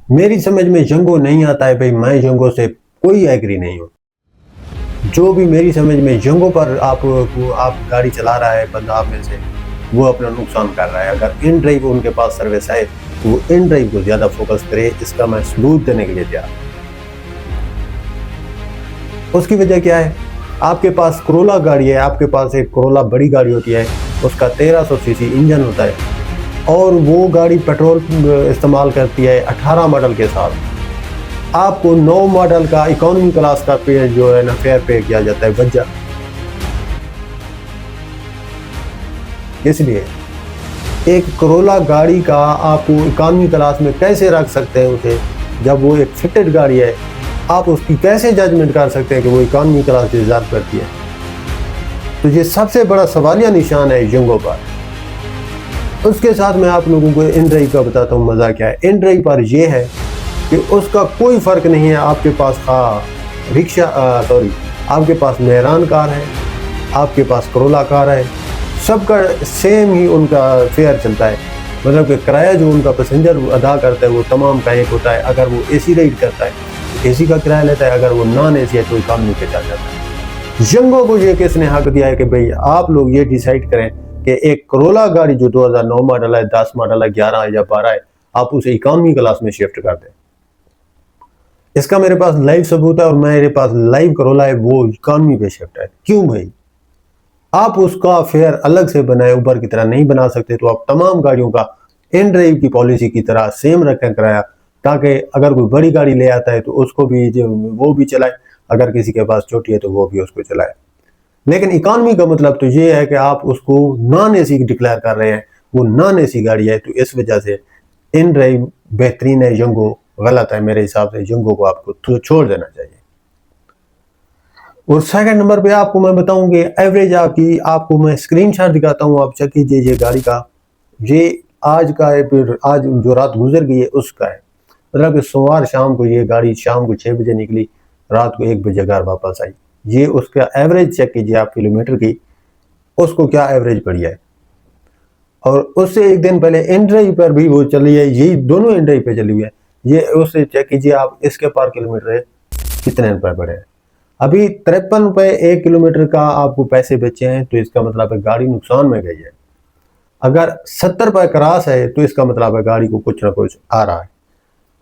میری سمجھ میں جنگو نہیں آتا ہے بھائی، میں جنگو سے کوئی ایگری نہیں ہوں. جو بھی میری سمجھ میں جنگوں پر آپ گاڑی چلا رہا ہے بندہ آپ میں سے، وہ اپنا نقصان کر رہا ہے. اگر ان ڈرائیو ان کے پاس سروس ہے تو وہ ان ڈرائیو کو زیادہ فوکس کرے، اس کا میں ثبوت دینے کے لیے تیار. اس کی وجہ کیا ہے؟ آپ کے پاس کرولا گاڑی ہے، آپ کے پاس ایک کرولا بڑی گاڑی ہوتی ہے، اس کا 1300 سی سی انجن ہوتا ہے، اور وہ گاڑی پیٹرول استعمال کرتی ہے 18 ماڈل کے ساتھ. آپ کو 9 ماڈل کا اکانومی کلاس کا فیئر جو ہے نا فیئر پے کیا جاتا ہے وجہ. اس لیے ایک کرولا گاڑی کا آپ کو اکانومی کلاس میں کیسے رکھ سکتے ہیں اسے، جب وہ ایک فٹڈ گاڑی ہے؟ آپ اس کی کیسے ججمنٹ کر سکتے ہیں کہ وہ اکانومی کلاس ڈیزرو کرتی ہے؟ تو یہ سب سے بڑا سوالیہ نشان ہے جنگوں پر. اس کے ساتھ میں آپ لوگوں کو ان ڈرائیو کا بتاتا ہوں مزہ کیا ہے. ان ڈرائیو پر یہ ہے کہ اس کا کوئی فرق نہیں ہے. آپ کے پاس آپ کے پاس مہران کار ہے، آپ کے پاس کرولا کار ہے، سب کا سیم ہی ان کا فیئر چلتا ہے. مطلب کہ کرایہ جو ان کا پیسنجر ادا کرتا ہے وہ تمام کا ایک ہوتا ہے. اگر وہ اے سی رائڈ کرتا ہے تو اے سی کا کرایہ لیتا ہے، اگر وہ نان اے سی ہے تو اکانومی پہ چل جاتا ہے. جنگوں کو یہ کس نے حق دیا ہے کہ بھئی آپ لوگ یہ ڈیسائیڈ کریں کہ ایک کرولا گاڑی جو 2009 ماڈل ہے، 10 ماڈل ہے، 11 ہے یا 12 ہے، آپ اسے اکانومی کلاس میں شفٹ کر دیں؟ اس کا میرے پاس لائیو ثبوت ہے، اور میرے پاس لائیو کرولا ہے وہ اکانومی پہ شفٹ ہے. کیوں بھائی؟ آپ اس کا فیئر الگ سے بنائے، اوبر کی طرح نہیں بنا سکتے؟ تو آپ تمام گاڑیوں کا ان ڈرائیو کی پالیسی کی طرح سیم رکھیں کرایہ، تاکہ اگر کوئی بڑی گاڑی لے آتا ہے تو اس کو بھی وہ بھی چلائے، اگر کسی کے پاس چھوٹی ہے تو وہ بھی اس کو چلائے. لیکن اکانومی کا مطلب تو یہ ہے کہ آپ اس کو نان اے سی ڈکلیئر کر رہے ہیں، وہ نان اے سی گاڑی ہے. تو اس وجہ سے ان ڈرائیو بہترین ہے، جنگو غلط ہے. میرے حساب سے جنگو کو آپ کو چھوڑ دینا چاہیے. اور سیکنڈ نمبر پہ آپ کو میں بتاؤں کہ ایوریج آپ کو میں اسکرین شاٹ دکھاتا ہوں، آپ چیک کیجئے. یہ گاڑی کا یہ آج کا ہے، پھر آج جو رات گزر گئی ہے اس کا ہے. مطلب کہ سوموار شام کو یہ گاڑی شام کو 6 بجے نکلی، رات کو 1 بجے گھر واپس آئی. یہ اس کا ایوریج چیک کیجئے آپ کلومیٹر کی، اس کو کیا ایوریج پڑی ہے. اور اس سے ایک دن پہلے ان ڈرائیو پر بھی وہ چلی ہے، یہی دونوں ان ڈرائیو پہ چلی ہوئی ہے. یہ اس سے چیک کیجئے آپ، اس کے پر کلومیٹر کتنے روپے پڑے ہیں. ابھی 53 روپے 1 کلومیٹر کا آپ کو پیسے بچے ہیں، تو اس کا مطلب ہے گاڑی نقصان میں گئی ہے. اگر 70 روپے کراس ہے تو اس کا مطلب ہے گاڑی کو کچھ نہ کچھ آ رہا ہے.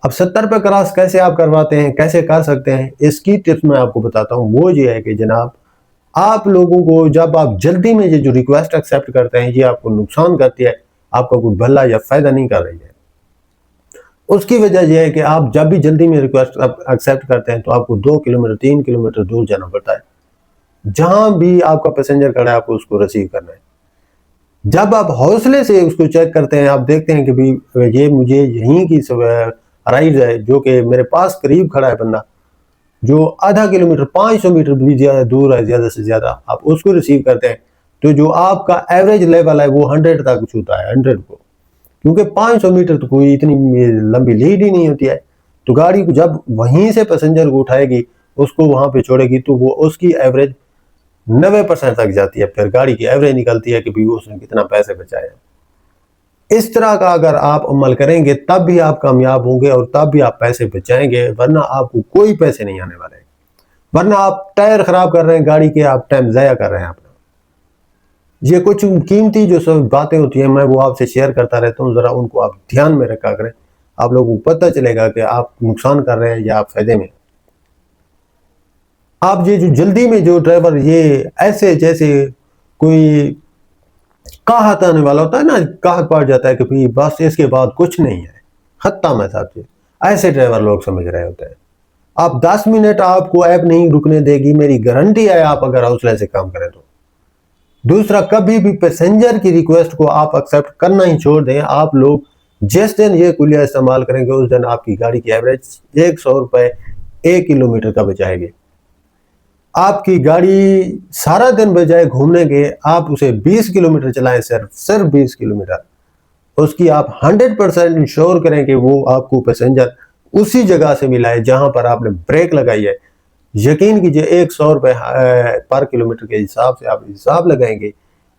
اب 70 روپے کراس کیسے آپ کرواتے ہیں، کیسے کر سکتے ہیں، اس کی ٹپس میں آپ کو بتاتا ہوں. وہ یہ ہے کہ جناب، آپ لوگوں کو جب آپ جلدی میں یہ جو ریکویسٹ ایکسیپٹ کرتے ہیں، یہ آپ کو نقصان کرتی ہے، آپ کا کوئی بھلا یا فائدہ نہیں کر رہی ہے. اس کی وجہ یہ ہے کہ آپ جب بھی جلدی میں ریکویسٹ ایکسیپٹ کرتے ہیں تو آپ کو 2 کلومیٹر 3 کلومیٹر دور جانا پڑتا ہے. جہاں بھی آپ کا پیسنجر کھڑا ہے آپ کو اس کو ریسیو کرنا ہے. جب آپ حوصلے سے اس کو چیک کرتے ہیں، آپ دیکھتے ہیں کہ یہ مجھے یہیں کی رائڈ ہے، جو کہ میرے پاس قریب کھڑا ہے بندہ، جو آدھا کلومیٹر 500 میٹر بھی زیادہ دور ہے، زیادہ سے زیادہ آپ اس کو ریسیو کرتے ہیں، تو جو آپ کا ایوریج لیول ہے وہ 100 تک چھوتا ہے، 100 کو. کیونکہ 500 میٹر تو کوئی اتنی لمبی لیڈ ہی نہیں ہوتی ہے. تو گاڑی کو جب وہیں سے پیسنجر کو اٹھائے گی، اس کو وہاں پہ چھوڑے گی، تو وہ اس کی ایوریج 90% تک جاتی ہے. پھر گاڑی کی ایوریج نکلتی ہے کہ اس نے کتنا پیسے بچائے. اس طرح کا اگر آپ عمل کریں گے تب بھی آپ کامیاب ہوں گے، اور تب بھی آپ پیسے بچائیں گے، ورنہ آپ کو کوئی پیسے نہیں آنے والے. ورنہ آپ ٹائر خراب کر رہے ہیں گاڑی کے، آپ ٹائم ضائع کر رہے ہیں اپنا. یہ کچھ قیمتی جو سب باتیں ہوتی ہیں میں وہ آپ سے شیئر کرتا رہتا ہوں، ذرا ان کو آپ دھیان میں رکھا کریں. آپ لوگوں کو پتہ چلے گا کہ آپ نقصان کر رہے ہیں یا آپ فائدے میں. آپ یہ جو جلدی میں جو ڈرائیور یہ ایسے جیسے کوئی قحط آنے والا ہوتا ہے نا، قحط پڑ جاتا ہے کہ بس اس کے بعد کچھ نہیں ہے، ختم ہے صاحب جی، ایسے ڈرائیور لوگ سمجھ رہے ہوتے ہیں. آپ 10 منٹ آپ کو ایپ نہیں رکنے دے گی، میری گارنٹی ہے، آپ اگر حوصلے سے کام کریں تو. دوسرا، کبھی بھی پیسنجر کی ریکویسٹ کو آپ ایکسیپٹ کرنا ہی چھوڑ دیں. آپ لوگ جس دن یہ کلیہ استعمال کریں گے اس دن آپ کی گاڑی کی ایوریج 100 روپے 1 کلومیٹر کا بچائے گی. آپ کی گاڑی سارا دن بجائے گھومنے کے آپ اسے 20 کلومیٹر چلائیں، صرف 20 کلومیٹر. اس کی آپ 100% انشور کریں کہ وہ آپ کو پیسنجر اسی جگہ سے ملا ہے جہاں پر آپ نے بریک لگائی ہے. یقین کیجئے 100 روپے پر کلومیٹر کے حساب سے آپ حساب لگائیں گے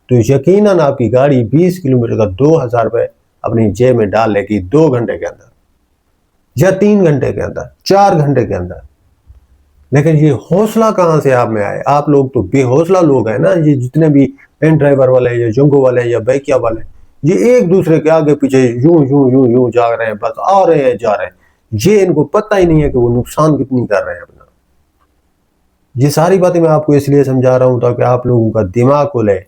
تو یقیناً آپ کی گاڑی 20 کلومیٹر کا 2000 روپے اپنی جیب میں ڈال لے گی 2 گھنٹے کے اندر. یا 3 گھنٹے کے اندر، 4 گھنٹے کے اندر. لیکن یہ حوصلہ کہاں سے آپ میں آئے؟ آپ لوگ تو بے حوصلہ لوگ ہیں نا. یہ جتنے بھی این ڈرائیور والے یا جنگو والے یا بیکیا والے، یہ ایک دوسرے کے آگے پیچھے یوں یوں یوں یوں جا رہے ہیں، بس آ رہے ہیں جا رہے ہیں. یہ ان کو پتہ ہی نہیں ہے کہ وہ نقصان کتنی کر رہے ہیں اپنا. یہ ساری باتیں میں آپ کو اس لیے سمجھا رہا ہوں تاکہ آپ لوگوں کا دماغ کھلے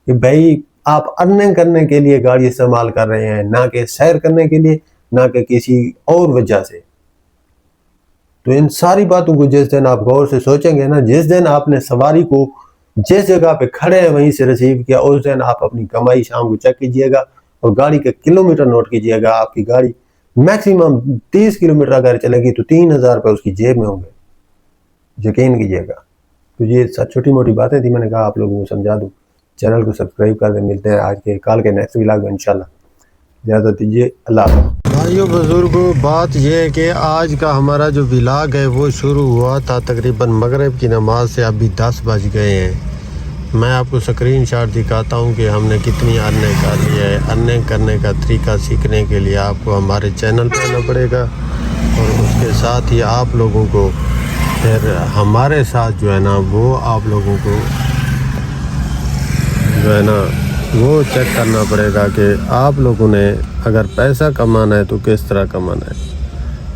کہ بھائی آپ ارننگ کرنے کے لیے گاڑی استعمال کر رہے ہیں، نہ کہ سیر کرنے کے لیے، نہ کہ کسی اور وجہ سے. تو ان ساری باتوں کو جس دن آپ غور سے سوچیں گے نا، جس دن آپ نے سواری کو جس جگہ پہ کھڑے ہیں وہیں سے ریسیو کیا، اس دن آپ اپنی کمائی شام کو چیک کیجئے گا اور گاڑی کے کلومیٹر نوٹ کیجئے گا. آپ کی گاڑی میکسیمم 30 کلومیٹر اگر چلے گی تو 3000 روپے اس کی جیب میں ہوں گے، یقین کیجئے گا. تو یہ چھوٹی موٹی باتیں تھی، میں نے کہا آپ لوگوں کو سمجھا دوں. چینل کو سبسکرائب کر دیں. ملتے ہیں آج کے کال کے نیکسٹ ولاگ میں انشاءاللہ. اجازت دیجیے، اللہ حافظ. بھائیو بزرگوں، بات یہ ہے کہ آج کا ہمارا جو ولاگ ہے وہ شروع ہوا تھا تقریباً مغرب کی نماز سے. ابھی 10 بج گئے ہیں. میں آپ کو اسکرین شاٹ دکھاتا ہوں کہ ہم نے کتنی ارننگ کر لی ہے. ارننگ کرنے کا طریقہ سیکھنے کے لیے آپ کو ہمارے چینل پہ آنا پڑے گا، اور اس کے ساتھ ہی آپ لوگوں کو پھر ہمارے ساتھ جو ہے نا وہ آپ لوگوں کو جو ہے نا وہ چیک کرنا پڑے گا کہ آپ لوگوں نے اگر پیسہ کمانا ہے تو کس طرح کمانا ہے.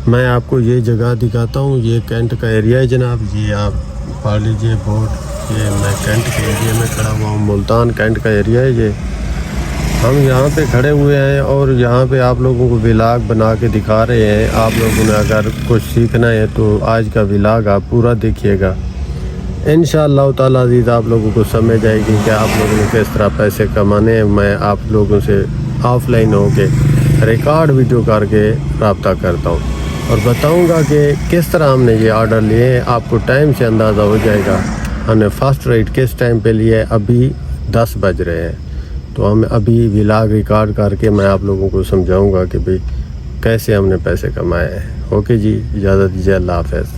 میں آپ کو یہ جگہ دکھاتا ہوں. یہ کینٹ کا ایریا ہے جناب. یہ آپ پڑھ لیجئے بورڈ. یہ میں کینٹ کے ایریا میں کھڑا ہوا ہوں. ملتان کینٹ کا ایریا ہے یہ. ہم یہاں پہ کھڑے ہوئے ہیں اور یہاں پہ آپ لوگوں کو ولاگ بنا کے دکھا رہے ہیں. آپ لوگوں نے اگر کچھ سیکھنا ہے تو آج کا ولاگ آپ پورا دیکھیے گا. انشاءاللہ تعالیٰ عزیز آپ لوگوں کو سمجھ آئے گی کہ آپ لوگوں نے کس طرح پیسے کمانے ہیں. میں آپ لوگوں سے آف لائن ہو کے ریکارڈ ویڈیو کر کے رابطہ کرتا ہوں اور بتاؤں گا کہ کس طرح ہم نے یہ آرڈر لیے ہیں. آپ کو ٹائم سے اندازہ ہو جائے گا ہم نے فرسٹ رائڈ کس ٹائم پہ لیا ہے. ابھی 10 بج رہے ہیں تو ہم ابھی ولاگ ریکارڈ کر کے میں آپ لوگوں کو سمجھاؤں گا کہ بھئی کیسے ہم نے پیسے کمائے ہیں. اوکے جی، اجازت دیجیے. اللہ حافظ.